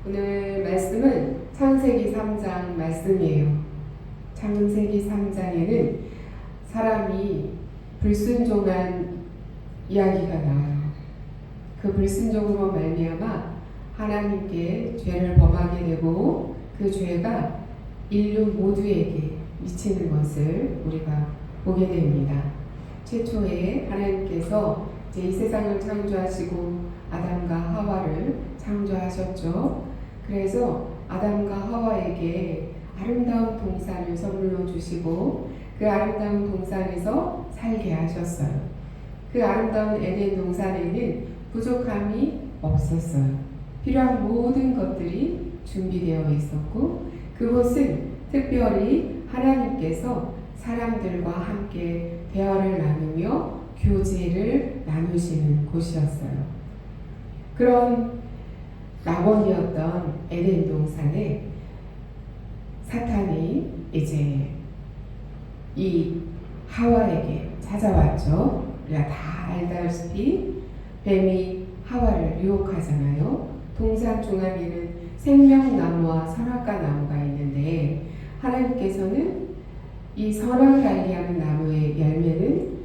오늘 말씀은 창세기 3장 말씀이에요. 창세기 3장에는 사람이 불순종한 이야기가 나와요. 그 불순종으로 말미암아 하나님께 죄를 범하게 되고 그 죄가 인류 모두에게 미치는 것을 우리가 보게 됩니다. 최초에 하나님께서 이제 이 세상을 창조하시고 아담과 하와를 창조하셨죠. 그래서 아담과 하와에게 아름다운 동산을 선물로 주시고 그 아름다운 동산에서 살게 하셨어요. 그 아름다운 에덴 동산에는 부족함이 없었어요. 필요한 모든 것들이 준비되어 있었고 그곳은 특별히 하나님께서 사람들과 함께 대화를 나누며 교제를 나누시는 곳이었어요. 그런 낙원이었던 에덴 동산에 사탄이 이제 이 하와에게 찾아왔죠. 우리가 다 알다시피 뱀이 하와를 유혹하잖아요. 동산 중앙에는 생명나무와 선악과 나무가 있는데 하나님께서는 이 선악을 알게 하는 나무의 열매는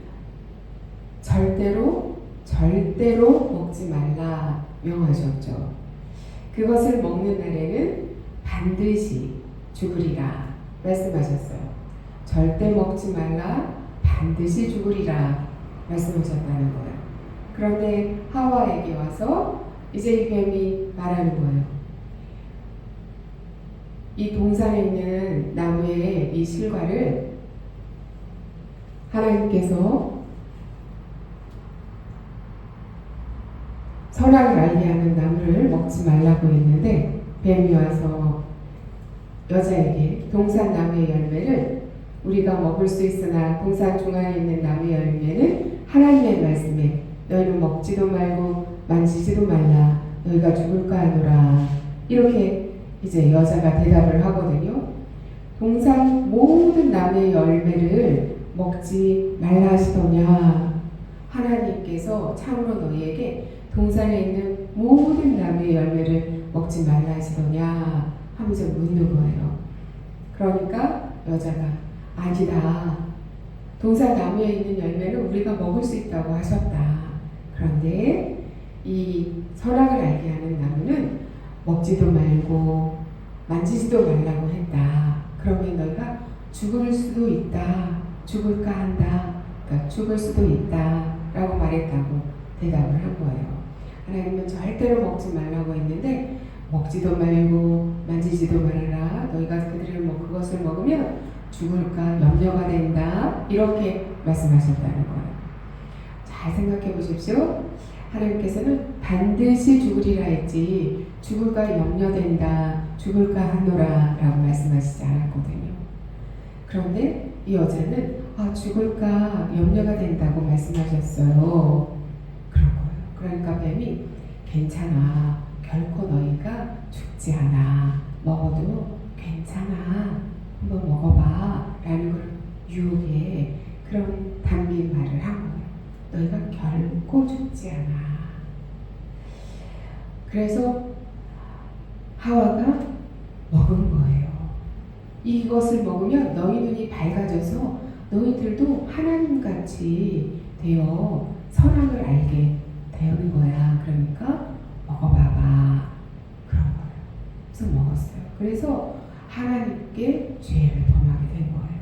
절대로 먹지 말라 명하셨죠. 그것을 먹는 날에는 반드시 죽으리라 말씀하셨어요. 절대 먹지 말라, 반드시 죽으리라 말씀하셨다는 거예요. 그런데 하와에게 와서 이제 이 뱀이 말하는 거예요. 이 동산에 있는 나무의 이 실과를 하나님께서 선악을 알게 하는 나무를 먹지 말라고 했는데 뱀이 와서 여자에게 동산 나무의 열매를 우리가 먹을 수 있으나 동산 중앙에 있는 나무의 열매는 하나님의 말씀에 너희는 먹지도 말고 만지지도 말라 너희가 죽을까 하노라 이렇게 이제 여자가 대답을 하거든요. 동산 모든 나무의 열매를 먹지 말라 하시더냐. 하나님께서 참으로 너희에게 동산에 있는 모든 나무의 열매를 먹지 말라 하시더냐 하면서 묻는 거예요. 그러니까 여자가 아니다. 동산 나무에 있는 열매는 우리가 먹을 수 있다고 하셨다. 그런데 이 선악을 알게 하는 나무는 먹지도 말고 만지지도 말라고 했다. 그러면 너희가 죽을 수도 있다. 죽을까 한다. 그러니까 죽을 수도 있다. 라고 말했다고 대답을 한 거예요. 하나님은 절대로 먹지 말라고 했는데 먹지도 말고 만지지도 말아라. 너희가 그것을 먹으면 죽을까 염려가 된다. 이렇게 말씀하셨다는 거예요. 잘 생각해 보십시오. 하나님께서는 반드시 죽으리라 했지 죽을까 염려된다. 죽을까 하노라 라고 말씀하시지 않았거든요. 그런데 이 여자는 죽을까 염려가 된다고 말씀하셨어요. 그런 거예요. 그러니까 뱀이 괜찮아. 결코 너희가 죽지 않아. 먹어도 괜찮아. 한번 먹어봐. 라는 걸 유혹에 그런 담긴 말을 한 거예요. 너희가 결코 죽지 않아. 그래서 하와가 먹은 거예요. 이것을 먹으면 너희 눈이 밝아져서 너희들도 하나님같이 되어 선악을 알게 되는 거야. 그러니까 먹어봐봐. 그런 거예요. 그래서 먹었어요. 그래서 하나님께 죄를 범하게 된 거예요.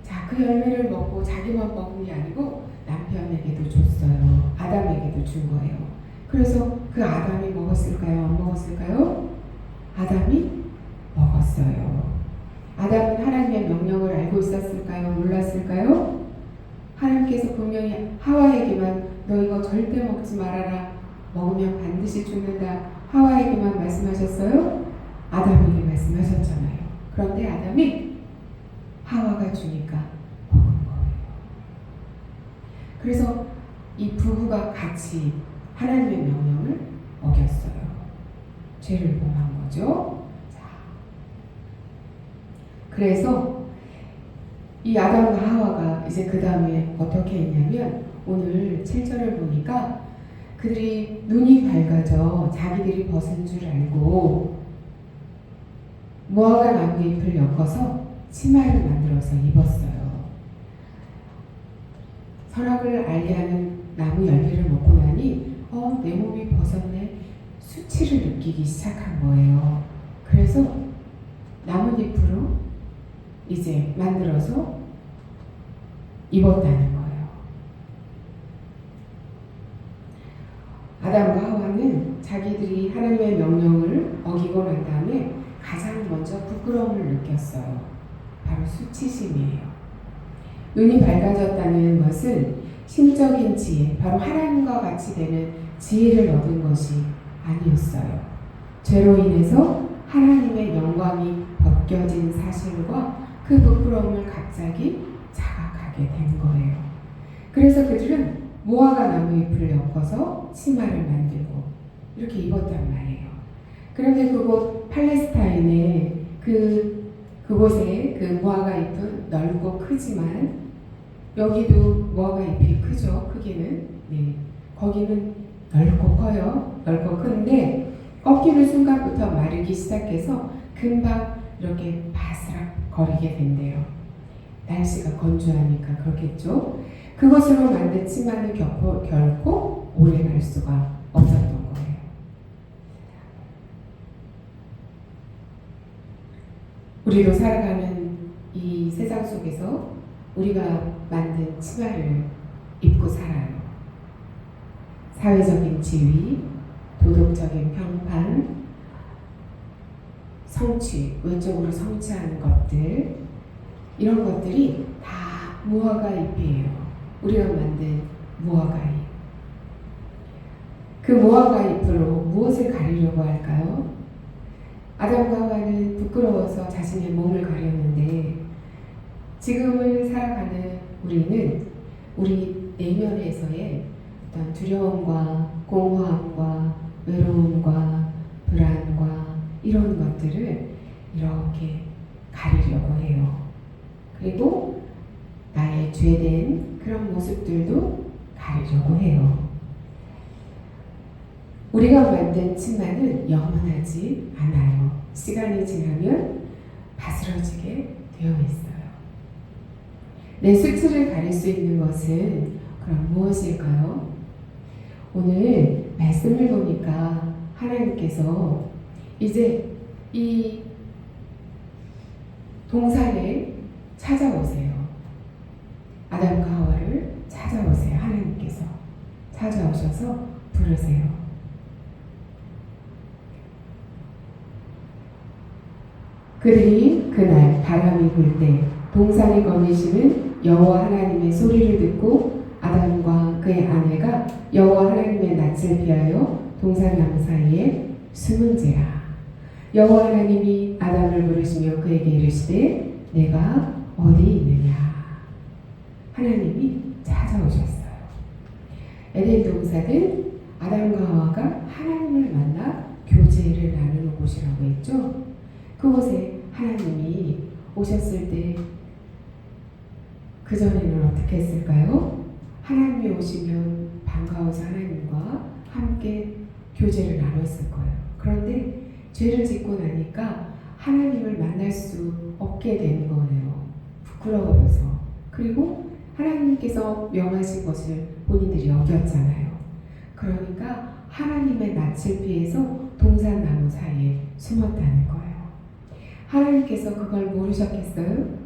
자, 그 열매를 먹고 자기만 먹은 게 아니고 남편에게도 줬어요. 아담에게도 준 거예요. 그래서 그 아담이 먹었을까요? 안 먹었을까요? 아담이 먹었어요. 아담은 하나님의 명령을 알고 있었을까요? 몰랐을까요? 하나님께서 분명히 하와에게만 너 이거 절대 먹지 말아라. 먹으면 반드시 죽는다. 하와에게만 말씀하셨어요? 아담에게 말씀하셨잖아요. 그런데 아담이 하와가 주니까 먹은 거예요. 그래서 이 부부가 같이 하나님의 명령을 어겼어요. 죄를 범한 거죠. 자, 그래서 이 아담과 하와가 이제 그 다음에 어떻게 했냐면 오늘 7절을 보니까 그들이 눈이 밝아져 자기들이 벗은 줄 알고 무화과 나무 잎을 엮어서 치마를 만들어서 입었어요. 선악을 알게 하는 나무 열매를 먹고 나니 내 몸이 벗었네. 수치를 느끼기 시작한 거예요. 그래서 나뭇잎으로 이제 만들어서 입었다는 거예요. 아담과 하와는 자기들이 하나님의 명령을 어기고 난 다음에 가장 먼저 부끄러움을 느꼈어요. 바로 수치심이에요. 눈이 밝아졌다는 것은 신적인 지혜, 바로 하나님과 같이 되는 지혜를 얻은 것이 아니었어요. 죄로 인해서 하나님의 영광이 벗겨진 사실과 그 부끄러움을 갑자기 자각하게 된 거예요. 그래서 그들은 무화과 나무 잎을 엮어서 치마를 만들고 이렇게 입었단 말이에요. 그런데 그곳 팔레스타인의 그곳에 그 무화과 잎은 넓고 크지만 여기도 무화과 잎이 크죠. 크기는. 네. 거기는 넓고 커요. 넓고 큰데 꺾이는 순간부터 마르기 시작해서 금방 이렇게 바스락 거리게 된대요. 날씨가 건조하니까 그렇겠죠. 그것으로 만든 치마는 결코 오래 갈 수가 없었던 거예요. 우리도 살아가는 이 세상 속에서 우리가 만든 치마를 입고 살아요. 사회적인 지위, 도덕적인 평판, 성취, 외적으로 성취하는 것들, 이런 것들이 다 무화과 잎이에요. 우리가 만든 무화과 잎. 그 무화과 잎으로 무엇을 가리려고 할까요? 아담과 하와는 부끄러워서 자신의 몸을 가렸는데 지금을 살아가는 우리는 우리 내면에서의 어떤 두려움과 공허함과 외로움과 불안과 이런 것들을 이렇게 가리려고 해요. 그리고 나의 죄된 그런 모습들도 가리려고 해요. 우리가 만든 치마는 영원하지 않아요. 시간이 지나면 바스러지게 되어 있어요. 내 수치를 가릴 수 있는 것은 그럼 무엇일까요? 오늘 말씀을 보니까 하나님께서 이제 이 동산에 찾아오세요. 아담과 하와를 찾아오세요. 하나님께서 찾아오셔서 부르세요. 그들이 그날 바람이 불 때 동산에 거니시는 여호와 하나님의 소리를 듣고 아담과 그의 아내가 여호와 하나님의 낯을 피하여 동산나무 사이에 숨은지라. 여호와 하나님이 아담을 부르시며 그에게 이르시되 내가 어디 있느냐. 하나님이 찾아오셨어요. 에덴 동산은 아담과 하와가 하나님을 만나 교제를 나누는 곳이라고 했죠. 그곳에 하나님이 오셨을 때 그전에는 어떻게 했을까요? 하나님이 오시면 반가워서 하나님과 함께 교제를 나눴을 거예요. 그런데 죄를 짓고 나니까 하나님을 만날 수 없게 된 거예요. 부끄러워서. 그리고 하나님께서 명하신 것을 본인들이 어겼잖아요. 그러니까 하나님의 낯을 피해서 동산나무 사이에 숨었다는 거예요. 하나님께서 그걸 모르셨겠어요?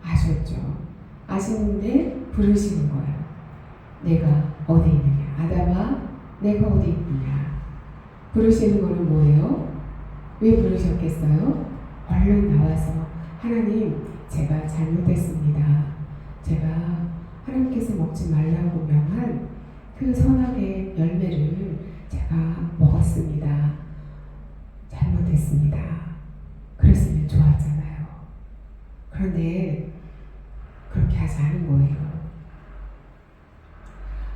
아셨죠. 아시는데 부르시는 거예요. 내가 어디 있느냐. 아담아, 내가 어디 있느냐. 부르시는 거는 뭐예요? 왜 부르셨겠어요? 얼른 나와서 하나님, 제가 잘못했습니다. 제가 하나님께서 먹지 말라고 명한 그 선악의 열매를 제가 먹었습니다. 잘못했습니다. 그랬으면 좋았잖아요. 그런데 그렇게 하지 않은 거예요.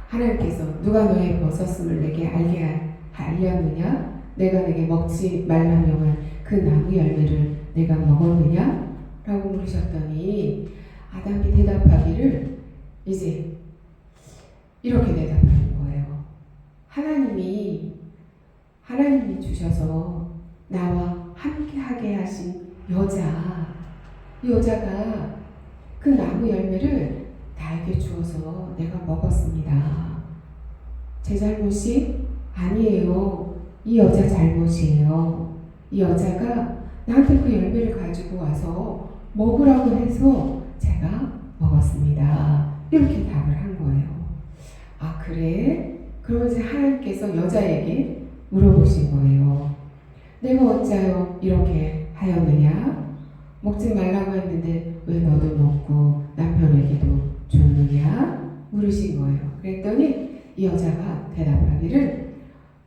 하나님께서 누가 너의 벗었음을 내게 알게 알렸느냐? 내가 내게 먹지 말라 명한 그 나무 열매를 내가 먹었느냐? 라고 물으셨더니 아담이 대답하기를 이제 이렇게 대답하는 거예요. 하나님이 주셔서 나와 함께하게 하신 이 여자가 그 나무 열매를 나에게 주어서 내가 먹었습니다. 제 잘못이 아니에요. 이 여자 잘못이에요. 이 여자가 나한테 그 열매를 가지고 와서 먹으라고 해서 제가 먹었습니다. 이렇게 답을 한 거예요. 아, 그래? 그러면서 하나님께서 여자에게 물어보신 거예요. 내가 어찌하여 이렇게 하였느냐? 먹지 말라고 했는데 왜 너도 먹고 남편에게도 줬느냐? 물으신 거예요. 그랬더니 이 여자가 대답하기를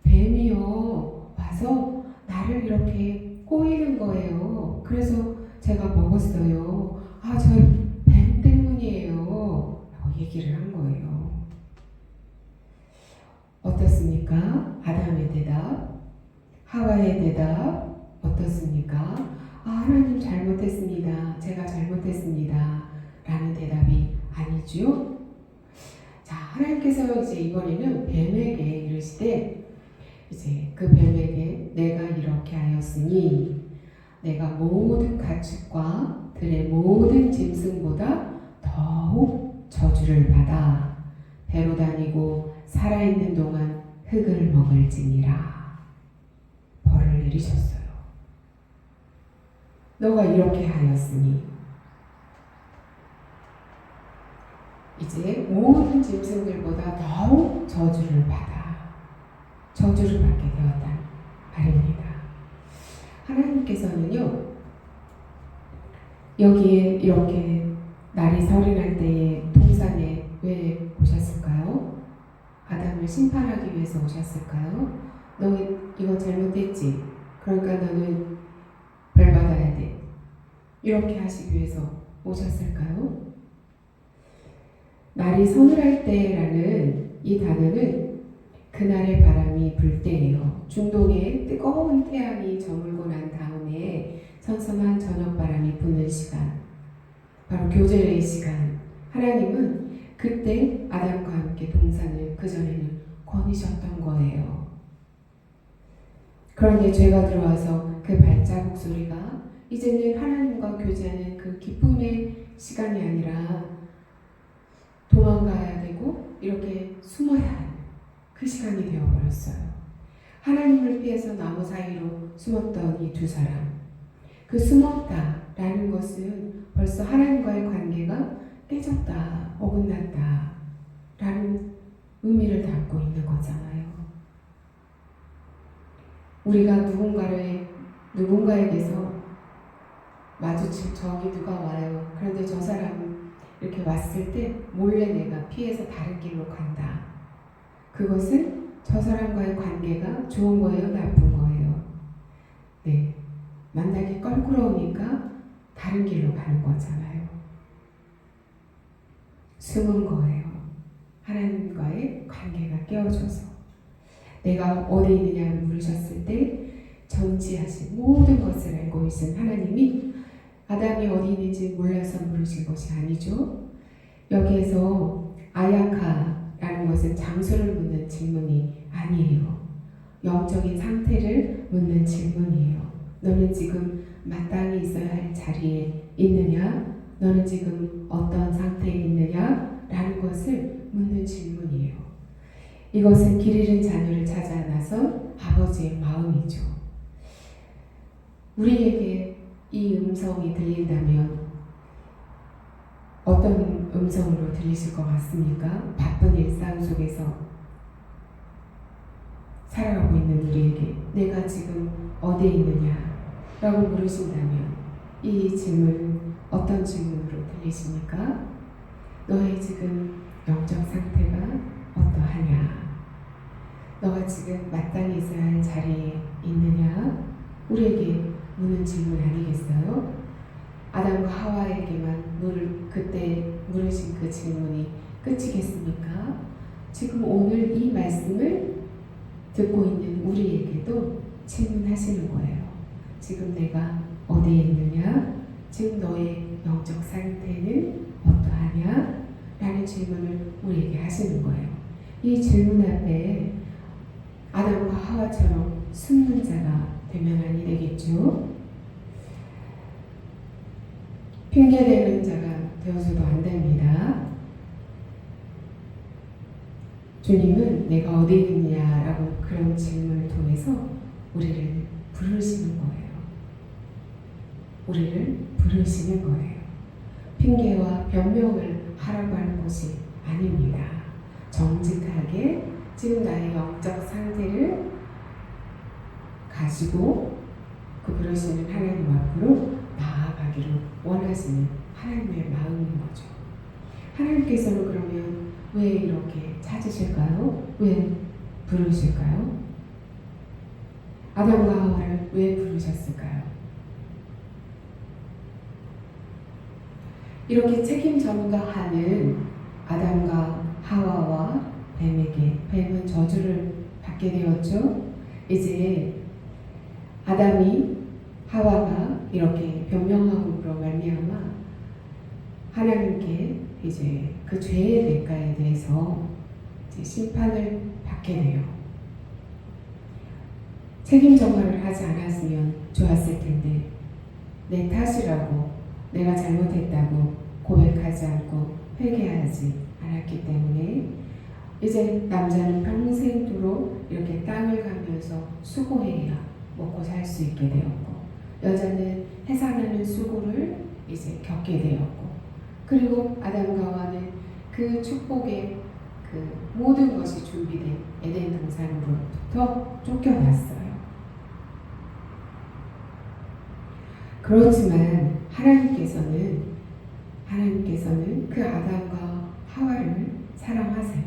뱀이요 와서 나를 이렇게 꼬이는 거예요. 그래서 제가 먹었어요. 아, 저 뱀 때문이에요. 라고 얘기를 한 거예요. 어떻습니까? 아담의 대답, 하와의 대답 어떻습니까? 아, 하나님 잘못했습니다. 제가 잘못했습니다. 라는 대답이 아니죠. 자, 하나님께서 이제 이번에는 뱀에게 이르시되 이제 그 뱀에게 내가 이렇게 하였으니 내가 모든 가축과 들의 모든 짐승보다 더욱 저주를 받아 배로 다니고 살아있는 동안 흙을 먹을지니라. 벌을 내리셨어요. 너가 이렇게 하였으니 이제 모든 짐승들보다 더욱 저주를 받게 되었다 말입니다. 하나님께서는요, 여기에 이렇게 날이 서리 날 때에 동산에 왜 오셨을까요? 아담을 심판하기 위해서 오셨을까요? 너 이거 잘못했지? 그러니까 너는 벌 받아야 돼. 이렇게 하시기 위해서 오셨을까요? 날이 서늘할 때라는 이 단어는 그날의 바람이 불 때예요. 중동에 뜨거운 태양이 저물고 난 다음에 선선한 저녁 바람이 부는 시간, 바로 교제의 시간. 하나님은 그때 아담과 함께 동산을 그전에는 거니셨던 거예요. 그런데 죄가 들어와서 그 발자국 소리가 이제는 하나님과 교제하는 그 기쁨의 시간이 아니라 도망가야 되고 이렇게 숨어야 하는 그 시간이 되어버렸어요. 하나님을 피해서 나무 사이로 숨었던 이 두 사람, 그 숨었다라는 것은 벌써 하나님과의 관계가 깨졌다, 어긋났다 라는 의미를 담고 있는 거잖아요. 우리가 누군가에게서 마주칠 저기 누가 와요. 그런데 저 사람은 이렇게 왔을 때 몰래 내가 피해서 다른 길로 간다. 그것은 저 사람과의 관계가 좋은 거예요, 나쁜 거예요? 네, 만나기 껄끄러우니까 다른 길로 가는 거잖아요. 숨은 거예요. 하나님과의 관계가 깨어져서. 내가 어디 있느냐 물으셨을 때 전지하신 모든 것을 알고 계신 하나님이 아담이 어디 있는지 몰라서 물으신 것이 아니죠. 여기에서 아야카라는 것은 장소를 묻는 질문이 아니에요. 영적인 상태를 묻는 질문이에요. 너는 지금 마땅히 있어야 할 자리에 있느냐? 너는 지금 어떤 상태에 있느냐? 라는 것을 묻는 질문이에요. 이것은 길 잃은 자녀를 찾아 나선 아버지의 마음이죠. 우리에게 이 음성이 들린다면 어떤 음성으로 들리실 것 같습니까? 바쁜 일상 속에서 살아가고 있는 우리에게 내가 지금 어디에 있느냐 라고 물으신다면 이 질문 어떤 질문으로 들리십니까? 너의 지금 영적 상태가 어떠하냐? 너가 지금 마땅히 있어야 할 자리에 있느냐? 우리에게 묻는 질문 아니겠어요? 아담과 하와에게만 그때 물으신 그 질문이 끝이겠습니까? 지금 오늘 이 말씀을 듣고 있는 우리에게도 질문하시는 거예요. 지금 내가 어디에 있느냐? 지금 너의 영적 상태는 어떠하냐? 라는 질문을 우리에게 하시는 거예요. 이 질문 앞에 아담과 하와처럼 숨는 자가 되면 아니 되겠죠. 핑계대는 자가 되어서도 안 됩니다. 주님은 내가 어디 있느냐라고 그런 질문을 통해서 우리를 부르시는 거예요. 우리를 부르시는 거예요. 핑계와 변명을 하라고 하는 것이 아닙니다. 정직하게 지금 나의 영적 상태를 가지고 그 부르시는 하나님 앞으로 나아가기를 원하시는 하나님의 마음인 거죠. 하나님께서는 그러면 왜 이렇게 찾으실까요? 왜 부르실까요? 아담과 하와를 왜 부르셨을까요? 이렇게 책임 전가하는 아담과 하와와 뱀에게 뱀은 저주를 받게 되었죠. 이제 아담이 하와가 이렇게 변명함으로 말미암아 하나님께 이제 그 죄의 대가에 대해서 이제 심판을 받게 돼요. 책임 전가를 하지 않았으면 좋았을 텐데 내 탓이라고 내가 잘못했다고 고백하지 않고 회개하지 않았기 때문에 이제 남자는 평생도록 이렇게 땅을 가면서 수고해야 먹고 살 수 있게 되었고 여자는 해산하는 수고를 이제 겪게 되었고 그리고 아담과 하와는 그 축복의 그 모든 것이 준비된 에덴 동산으로부터 쫓겨났어요. 그렇지만 하나님께서는 그 아담과 하와를 사랑하세요.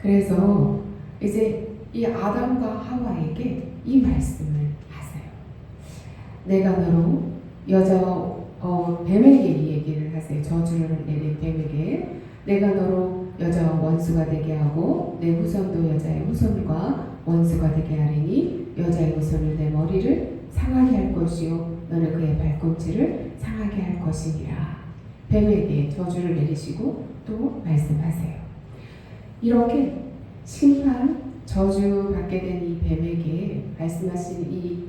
그래서 이제 이 아담과 하와에게 이 말씀을 하세요. 내가 너로 뱀에게 이 얘기를 하세요. 저주를 내린 뱀에게 내가 너로 여자와 원수가 되게 하고 내 후손도 여자의 후손과 원수가 되게 하리니 여자의 후손을 내 머리를 상하게 할 것이요 너는 그의 발꿈치를 상하게 할 것이니라. 뱀에게 저주를 내리시고 또 말씀하세요. 이렇게 심판, 저주 받게 된 이 뱀에게 말씀하신 이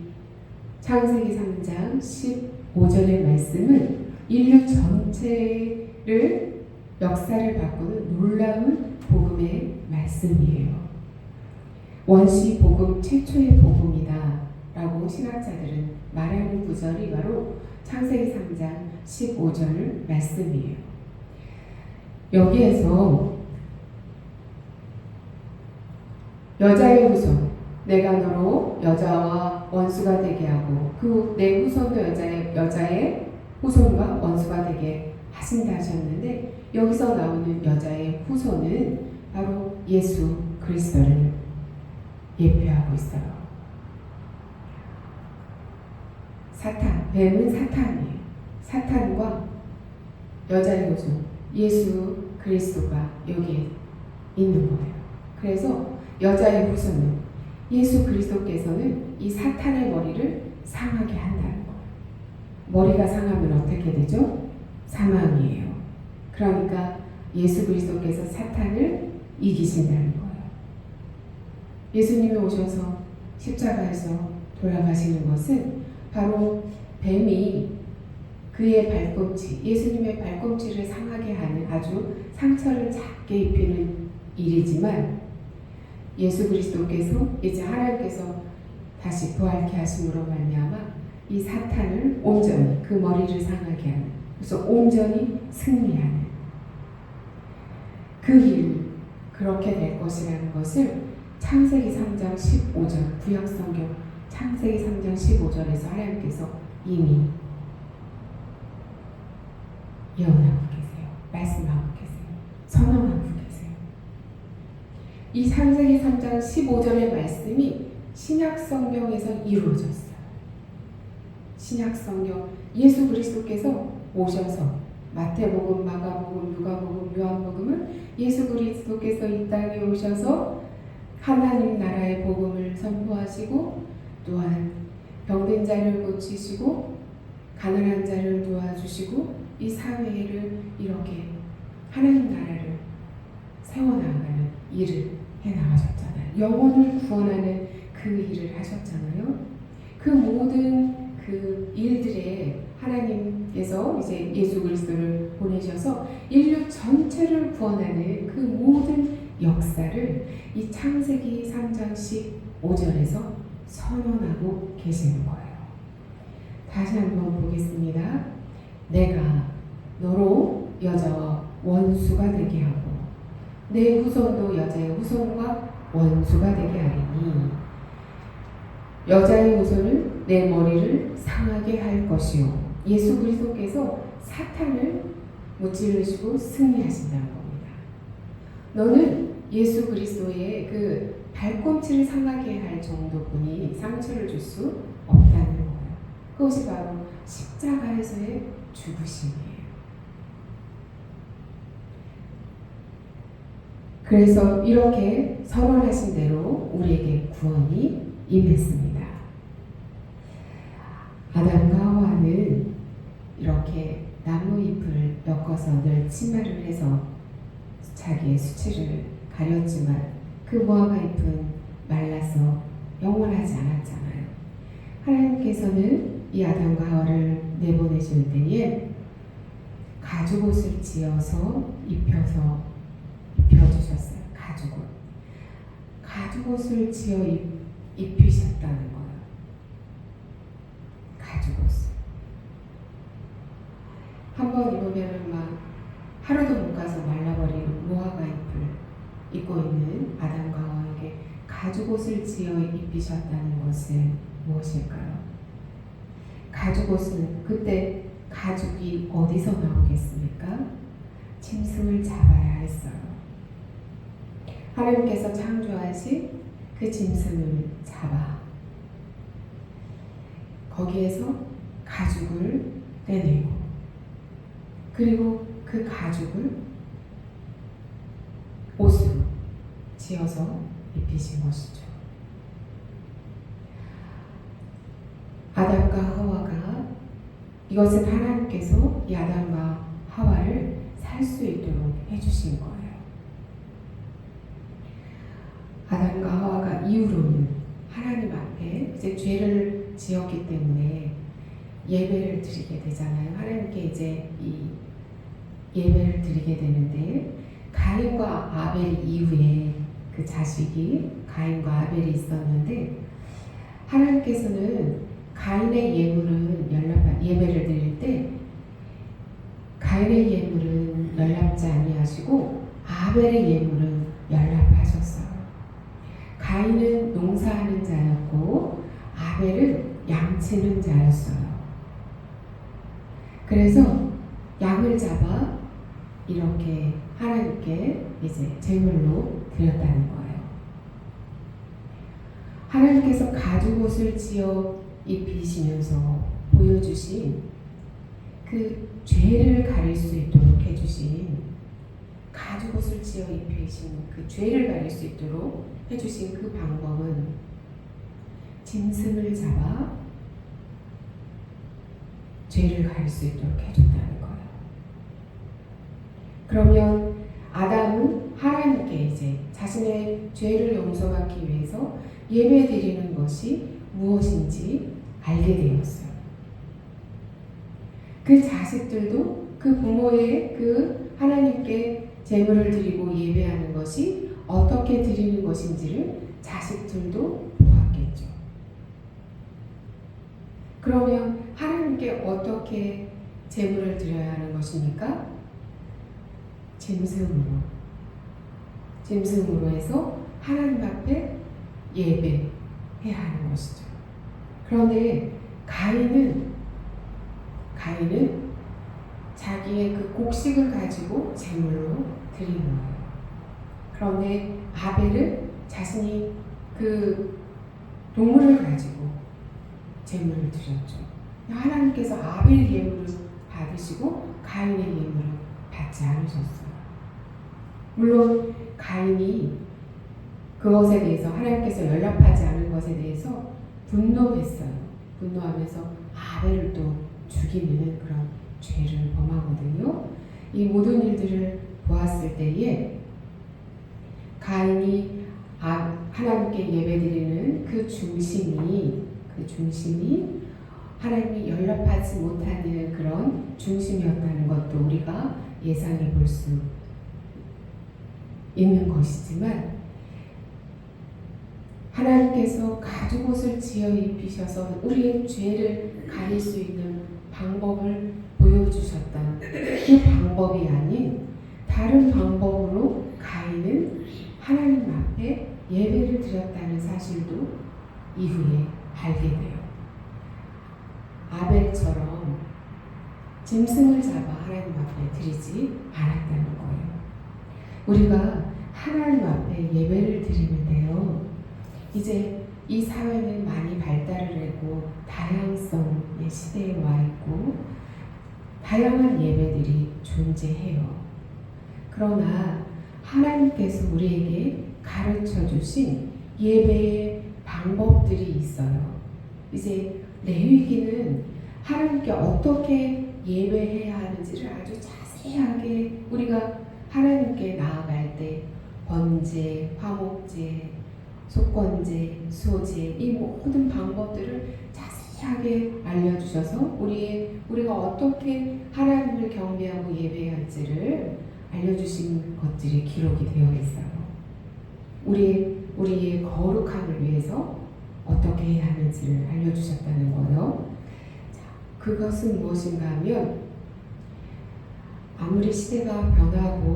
창세기 3장 15절의 말씀은 인류 전체를 역사를 바꾸는 놀라운 복음의 말씀이에요. 원시 복음 최초의 복음이다 라고 신학자들은 말하는 구절이 바로 창세기 3장 15절 말씀이에요. 여기에서 여자의 후손, 내가 너로 여자와 원수가 되게 하고 그 내 후손도 여자의 후손과 원수가 되게 하신다 하셨는데 여기서 나오는 여자의 후손은 바로 예수 그리스도를 예표하고 있어요. 사탄, 뱀은 사탄이에요. 사탄과 여자의 후손, 예수 그리스도가 여기에 있는 거예요. 그래서 여자의 후손은 예수 그리스도께서는 이 사탄의 머리를 상하게 한다는 거예요. 머리가 상하면 어떻게 되죠? 사망이에요. 그러니까 예수 그리스도께서 사탄을 이기신다는 거예요. 예수님이 오셔서 십자가에서 돌아가시는 것은 바로 뱀이 그의 발꿈치, 예수님의 발꿈치를 상하게 하는 아주 상처를 작게 입히는 일이지만 예수 그리스도께서 이제 하나님께서 다시 부활케 하심으로 말미암아 이 사탄을 온전히 그 머리를 상하게 하는, 그래서 온전히 승리하는 그 일, 그렇게 될 것이라는 것을 창세기 3장 15절 구약성경 창세기 3장 15절에서 하나님께서 이미 예언하고 계세요. 말씀하고 계세요. 선언하고 계세요. 이 창세기 3장 15절의 말씀이 신약성경에서 이루어졌어요. 신약성경 예수 그리스도께서 오셔서 마태복음, 마가복음, 누가복음, 요한복음은 예수 그리스도께서 이 땅에 오셔서 하나님 나라의 복음을 선포하시고 또한 병든 자를 고치시고 가난한 자를 도와주시고 이 사회를 이렇게 하나님 나라를 세워나가는 일을 해나가셨잖아요. 영혼을 구원하는 그 일을 하셨잖아요. 그 모든 그 일들에 하나님께서 이제 예수 그리스도를 보내셔서 인류 전체를 구원하는 그 모든 역사를 이 창세기 3장 15절에서 선언하고 계시는 거예요. 다시 한번 보겠습니다. 내가 너로 여자와 원수가 되게 하고 내 후손도 여자의 후손과 원수가 되게 하리니 여자의 후손은 내 머리를 상하게 할 것이요. 예수 그리스도께서 사탄을 무찌르시고 승리하신다는 겁니다. 너는 예수 그리스도의 그 발꿈치를 상하게 할 정도뿐이 상처를 줄 수 없다는 거예요. 그것이 바로 십자가에서의 죽으심이에요. 그래서 이렇게 선언하신 대로 우리에게 구원이 임했습니다. 아담과 하와는 이렇게 나무 잎을 엮어서 늘 치마를 해서 자기의 수치를 가렸지만 그 무화과 잎은 말라서 영원하지 않았잖아요. 하나님께서는 이 아담과 하와를 내보내실 때에 가죽옷을 지어서 입혀주셨어요. 가죽옷을 지어 입히셨다는 거예요. 가죽옷을 한번 입으면 막 하루도 못 가서 말라버리는 무화과 잎을 입고 있는 아담과 하와에게 가죽옷을 지어 입히셨다는 것은 무엇일까요? 가죽옷은 그때 가죽이 어디서 나오겠습니까? 짐승을 잡아야 했어요. 하나님께서 창조하신 그 짐승을 잡아 거기에서 가죽을 떼내고 그리고 그 가죽을 옷으로 지어서 입히신 것이죠. 아담과 하와가 이것은 하나님께서 이 아담과 하와를 살 수 있도록 해주신 거예요. 아담과 하와가 이후로는 하나님 앞에 이제 죄를 지었기 때문에 예배를 드리게 되잖아요. 하나님께 이제 이 예배를 드리게 되는데 가인과 아벨 이후에 그 자식이 가인과 아벨이 있었는데 하나님께서는 가인의 예배를 드릴 때 가인의 예물은 연락지 아니하시고 아벨의 예물은 연락하셨어요. 가인은 농사하는 자였고 아벨은 양치는 자였어요. 그래서 양을 잡아 이렇게 하나님께 이제 제물로 드렸다는 거예요. 하나님께서 가죽옷을 지어 입히시면서 보여주신 그 죄를 가릴 수 있도록 해주신 가죽옷을 지어 입히신 그 죄를 가릴 수 있도록 해주신 그 방법은 짐승을 잡아 죄를 가릴 수 있도록 해줬다는 거예요. 그러면 아담은 하나님께 이제 자신의 죄를 용서받기 위해서 예배드리는 것이 무엇인지 알게 되었어요. 그 자식들도 그 부모의 그 하나님께 제물을 드리고 예배하는 것이 어떻게 드리는 것인지를 자식들도 보았겠죠. 그러면 하나님께 어떻게 제물을 드려야 하는 것입니까? 짐승으로 해서 하나님 앞에 예배해야 하는 것이죠. 그런데 가인은 자기의 그 곡식을 가지고 제물로 드리는 거예요. 그런데 아벨은 자신이 그 동물을 가지고 제물을 드렸죠. 하나님께서 아벨 예물을 받으시고 가인의 예물을 받지 않으셨어요. 물론 가인이 그것에 대해서 하나님께서 연락하지 않은 것에 대해서 분노했어요. 분노하면서 아벨을 또 죽이는 그런 죄를 범하거든요. 이 모든 일들을 보았을 때에 가인이 하나님께 예배드리는 그 중심이 하나님이 연락하지 못하는 그런 중심이었다는 것도 우리가 예상해 볼 수 있는 것이지만, 하나님께서 가죽옷을 지어 입히셔서 우리의 죄를 가릴 수 있는 방법을 보여주셨다. 그 방법이 아닌 다른 방법으로 가인은 하나님 앞에 예배를 드렸다는 사실도 이후에 알게 돼요. 아벨처럼 짐승을 잡아 하나님 앞에 드리지 않았다는 거예요. 우리가 하나님 앞에 예배를 드리는데요, 이제 이 사회는 많이 발달을 하고 다양성의 시대에 와 있고 다양한 예배들이 존재해요. 그러나 하나님께서 우리에게 가르쳐 주신 예배의 방법들이 있어요. 이제 레위기는 하나님께 어떻게 예배해야 하는지를 아주 자세하게 우리가 하나님께 나아갈 때 번제, 화목제, 속건제, 수호제, 이 모든 방법들을 자세하게 알려주셔서 우리가 어떻게 하나님을 경배하고 예배해야 할지를 알려주신 것들이 기록이 되어 있어요. 우리의 거룩함을 위해서 어떻게 해야 하는지를 알려주셨다는 거예요. 자, 그것은 무엇인가 하면 아무리 시대가 변하고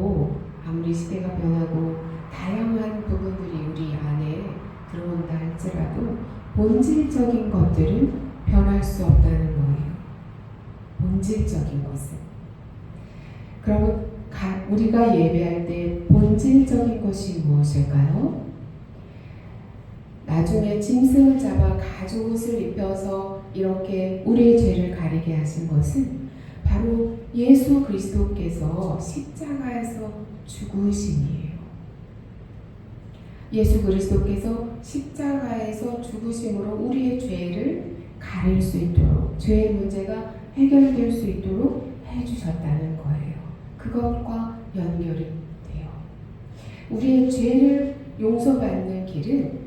다양한 부분들이 우리 안에 들어온다 할지라도 본질적인 것들은 변할 수 없다는 거예요. 본질적인 것은. 그러면 우리가 예배할 때 본질적인 것이 무엇일까요? 나중에 짐승을 잡아 가죽옷을 입혀서 이렇게 우리의 죄를 가리게 하신 것은 바로 예수 그리스도께서 십자가에서 죽으심이에요. 예수 그리스도께서 십자가에서 죽으심으로 우리의 죄를 가릴 수 있도록, 죄의 문제가 해결될 수 있도록 해주셨다는 거예요. 그것과 연결이 돼요. 우리의 죄를 용서받는 길은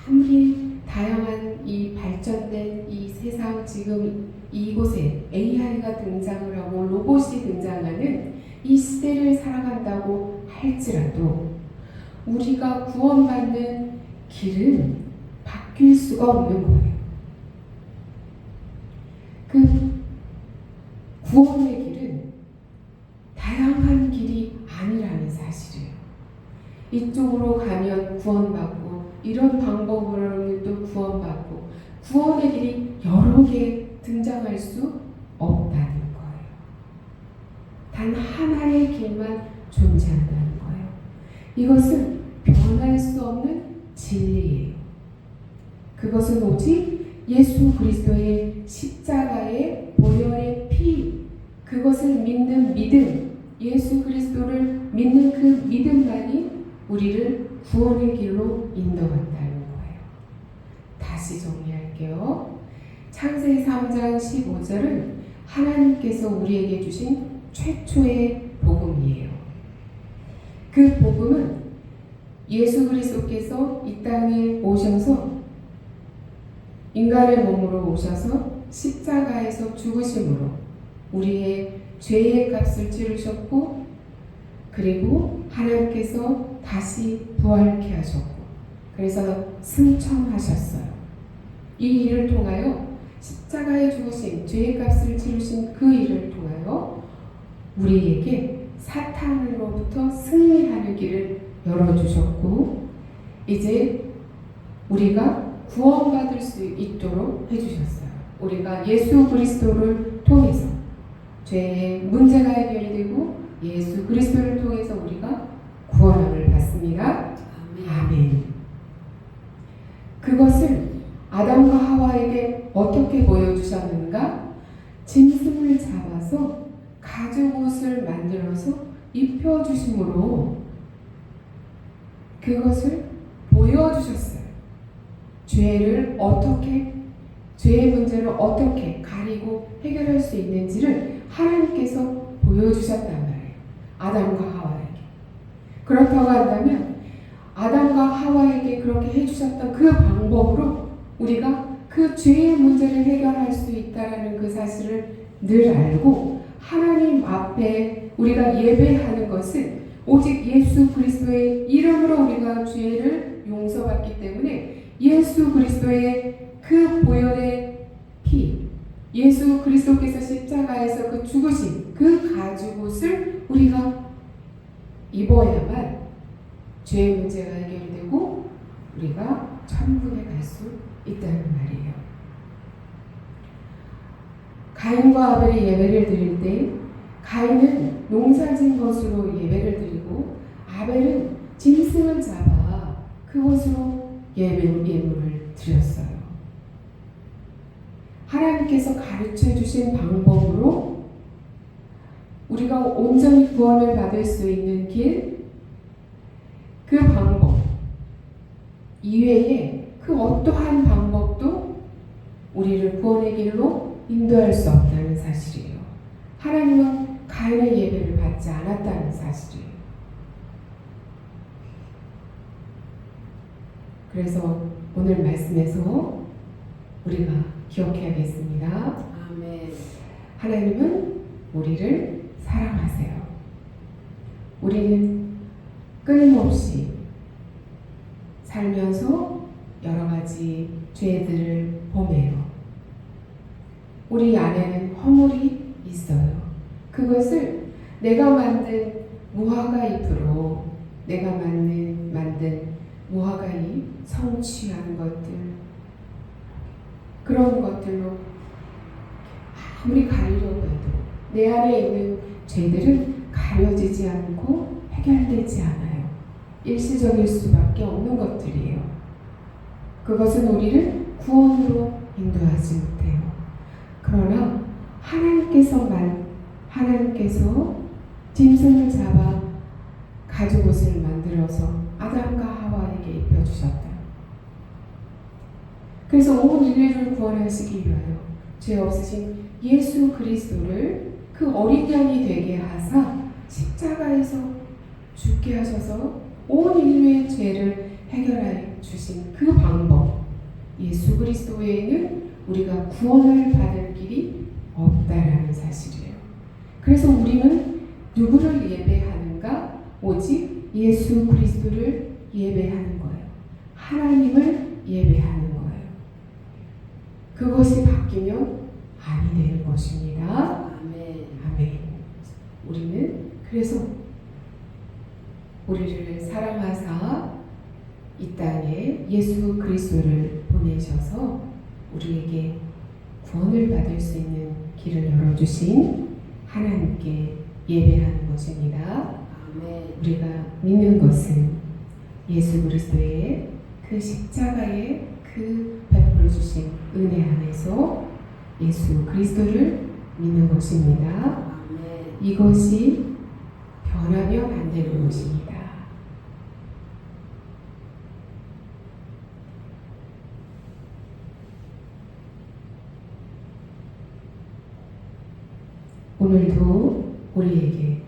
아무리 다양한 이 발전된 이 세상, 지금 이곳에 AI가 등장을 하고 로봇이 등장하는 이 시대를 살아간다고 할지라도 우리가 구원받는 길은 바뀔 수가 없는 거예요. 그 구원의 길은 다양한 길이 아니라는 사실이에요. 이쪽으로 가면 구원받고 이런 방법으로도 구원받고 구원의 길이 여러 개 등장할 수 없다는 거예요. 단 하나의 길만 존재한다는 거예요. 이것은 변할 수 없는 진리예요. 그것은 오직 예수 그리스도의 십자가의 보혈의 피, 그것을 믿는 믿음, 예수 그리스도를 믿는 그 믿음만이 우리를 구원의 길로 인도한다는 거예요. 다시 정리할게요. 창세기 3장 15절은 하나님께서 우리에게 주신 최초의 복음이에요. 그 복음은 예수 그리스도께서 이 땅에 오셔서 인간의 몸으로 오셔서 십자가에서 죽으심으로 우리의 죄의 값을 치르셨고, 그리고 하나님께서 다시 부활케 하셨고, 그래서 승천하셨어요. 이 일을 통하여 십자가에 죽으신 죄의 값을 치르신 그 일을 통하여 우리에게 사탄으로부터 승리하는 길을 열어주셨고, 이제 우리가 구원받을 수 있도록 해주셨어요. 우리가 예수 그리스도를 통해서 죄의 문제가 해결이 되고 예수 그리스도를 통해서 우리가 구원함을 받습니다. 아멘. 그것을 아담과 하와에게 어떻게 보여주셨는가? 짐승을 잡아서 가죽옷을 만들어서 입혀주심으로 그것을 보여주셨어요. 죄의 문제를 어떻게 가리고 해결할 수 있는지를 하나님께서 보여주셨단 말이에요. 아담과 하와에게. 그렇다고 한다면 아담과 하와에게 그렇게 해주셨던 그 방법으로 우리가 그 죄의 문제를 해결할 수 있다는 그 사실을 늘 알고 하나님 앞에 우리가 예배하는 것은 오직 예수 그리스도의 이름으로 우리가 죄를 용서받기 때문에 예수 그리스도의 그 보혈의 피, 예수 그리스도께서 십자가에서 그 죽으신 그 가죽옷을 우리가 입어야만 죄의 문제가 해결이 되고 우리가 천국에 갈 수 있다는 말이에요. 가인과 아벨의 예배를 드릴 때 가인은 농사진 것으로 예배를 드리고 아벨은 짐승을 잡아 그것으로 예물을 드렸어요. 하나님께서 가르쳐 주신 방법으로 우리가 온전히 구원을 받을 수 있는 길, 그 방법 이외에 그 어떠한 방법도 우리를 구원의 길로 인도할 수 없다는 사실이에요. 하나님은 가인의 예배를 받지 않았다는 사실이에요. 그래서 오늘 말씀에서 우리가 기억해야겠습니다. 아멘. 하나님은 우리를 사랑하세요. 우리는 끊임없이 살면서 여러 가지 죄들을 범해요. 우리 안에는 허물이 있어요. 그것을 내가 만든 무화과 잎으로 내가 만든 무화과 잎 성취한 것들 그런 것들로 아무리 가리려고 해도 내 안에 있는 죄들은 가려지지 않고 해결되지 않아요. 일시적일 수밖에 없는 것들이에요. 그것은 우리를 구원으로 인도하지 못해요. 그러나 하나님께서 짐승을 잡아 가죽옷을 만들어서 아담과 하와에게 입혀주셨다. 그래서 온 인류를 구원하시기 위하여 죄 없으신 예수 그리스도를 그 어린 양이 되게 하사 십자가에서 죽게 하셔서 온 인류의 죄를 해결해 주신 그 방법, 예수 그리스도 외에는 우리가 구원을 받을 길이 없다라는 사실이에요. 그래서 우리는 누구를 예배하는가? 오직 예수 그리스도를 예배하는 거예요. 하나님을 예배하는 거예요. 그것이 바뀌면 아니 되는 것입니다. 아멘. 아멘. 우리는 그래서 우리를 사랑하사 이 땅에 예수 그리스도를 보내셔서 우리에게 구원을 받을 수 있는 길을 열어주신 하나님께 예배하는 것입니다. 아멘. 우리가 믿는 것은 예수 그리스도의 그 십자가의 그 베풀어 주신 은혜 안에서 예수 그리스도를 믿는 것입니다. 아멘. 이것이 변하면 안 되는 것입니다. 오늘도 우리에게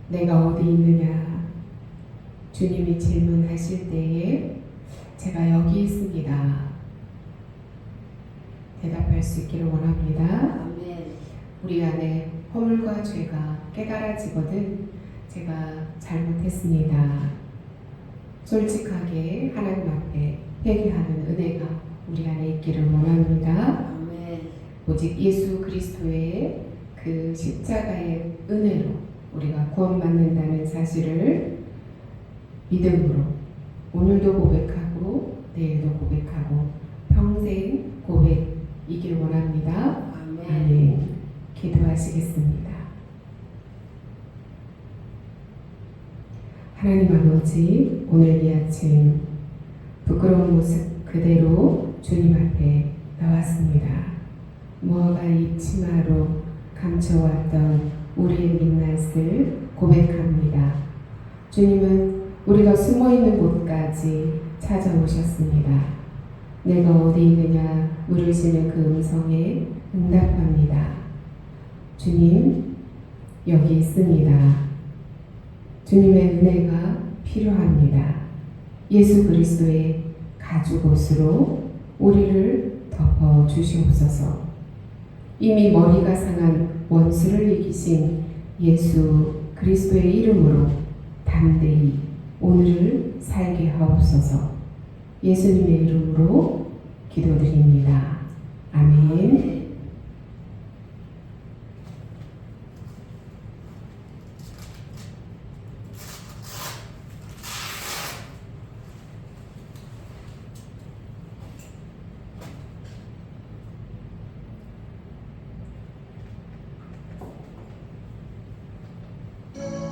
내가 어디 있느냐 주님이 질문하실 때에 제가 여기 있습니다. 대답할 수 있기를 원합니다. 아멘. 우리 안에 허물과 죄가 깨달아지거든 제가 잘못했습니다. 솔직하게 하나님 앞에 회개하는 은혜가 우리 안에 있기를 원합니다. 아멘. 오직 예수 그리스도의 그 십자가의 은혜로 우리가 구원받는다는 사실을 믿음으로 오늘도 고백하고 내일도 고백하고 평생 고백이길 원합니다. 아멘. 아멘. 기도하시겠습니다. 하나님 아버지, 오늘 이 아침 부끄러운 모습 그대로 주님 앞에 나왔습니다. 무화과 잎 치마로 감춰왔던 우리의 민낯을 고백합니다. 주님은 우리가 숨어있는 곳까지 찾아오셨습니다. 내가 어디 있느냐 물으시는 그 음성에 응답합니다. 주님, 여기 있습니다. 주님의 은혜가 필요합니다. 예수 그리스도의 가죽옷으로 우리를 덮어 주시옵소서. 이미 머리가 상한 원수를 이기신 예수 그리스도의 이름으로 담대히 오늘을 살게 하옵소서. 예수님의 이름으로 기도드립니다. 아멘.